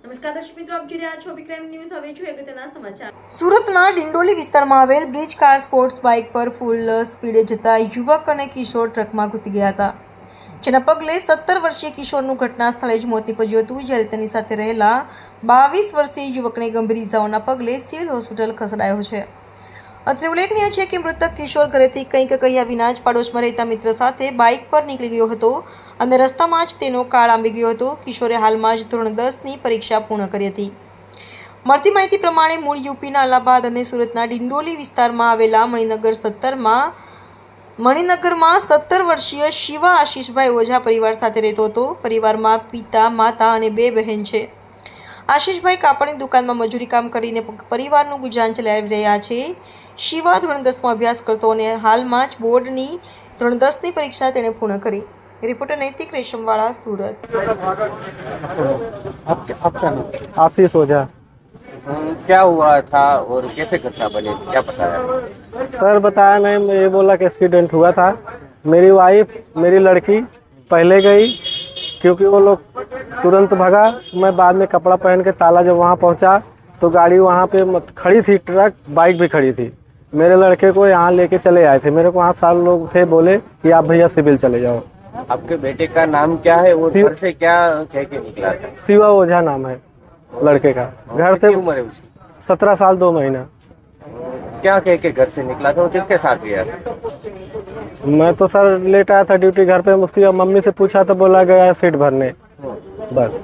નમસ્કાર દર્શક મિત્રો, આપ જોઈ રહ્યા છો વિક્રમ ન્યૂઝ. હવે જોઈએ અગત્યના સમાચાર. સુરતના ડિંડોલી વિસ્તારમાં આવેલ બ્રિજ કાર સ્પોર્ટ્સ બાઇક પર ફૂલ સ્પીડે જતા યુવક અને કિશોર ટ્રકમાં ઘૂસી ગયા હતા, જેના પગલે 17 વર્ષીય કિશોરનું ઘટના સ્થળે જ મોત નીપજ્યું હતું, જ્યારે તેની સાથે રહેલા 22 વર્ષીય યુવકને ગંભીર ઇજાઓના પગલે સિવિલ હોસ્પિટલ ખસેડાયો છે. અત્રે ઉલ્લેખનીય છે કે મૃતક કિશોર ઘરેથી કંઈક કહ્યા વિના જ પાડોશમાં રહેતા મિત્ર સાથે બાઇક પર નીકળી ગયો હતો અને રસ્તામાં જ તેનો કાળ આંબી ગયો હતો. કિશોરે હાલમાં જ ધોરણ 10ની પરીક્ષા પૂર્ણ કરી હતી. મળતી માહિતી પ્રમાણે મૂળ યુપીના અલ્હાબાદ અને સુરતના ડિંડોલી વિસ્તારમાં આવેલા મણિનગર 17 વર્ષીય શિવા આશીષભાઈ ઓઝા પરિવાર સાથે રહેતો હતો. પરિવારમાં પિતા, માતા અને 2 બહેન છે. આશીષભાઈ કાપડની દુકાનમાં મજૂરી કામ કરીને પરિવારનું ગુજરાન ચલાવી રહ્યા છે. શિવા ધોરણ 10માં અભ્યાસ કરતો અને હાલમાં જ બોર્ડની ધોરણ 10ની પરીક્ષા તેણે પૂર્ણ કરી. रिपोर्टर नैतिक रेशमवाड़ा, सूरत. आपका नाम? आशीष ओझा. क्या हुआ था और कैसे घटना बनी, क्या बताया? सर बताया नहीं, ये बोला कि एक्सीडेंट हुआ था. मेरी वाइफ, मेरी लड़की पहले गई क्योंकि वो लोग तुरंत भागा. मैं बाद में कपड़ा पहन के ताला जब वहाँ पहुँचा तो गाड़ी वहाँ पे खड़ी थी, ट्रक बाइक भी खड़ी थी. मेरे लड़के को यहाँ लेके चले आए थे. मेरे को वहाँ 7 लोग थे, बोले कि आप भैया सिविल चले जाओ. आपके बेटे का नाम क्या है और घर से क्या कह के निकला था? शिवा ओझा नाम है लड़के का. घर से उम्र है उसकी? 17 साल 2 महीना. क्या कह के घर से निकला था और किसके साथ गया था? मैं तो सर लेट आया था ड्यूटी घर पे. उसकी मम्मी से पूछा तो बोला गया सीट भरने, बस.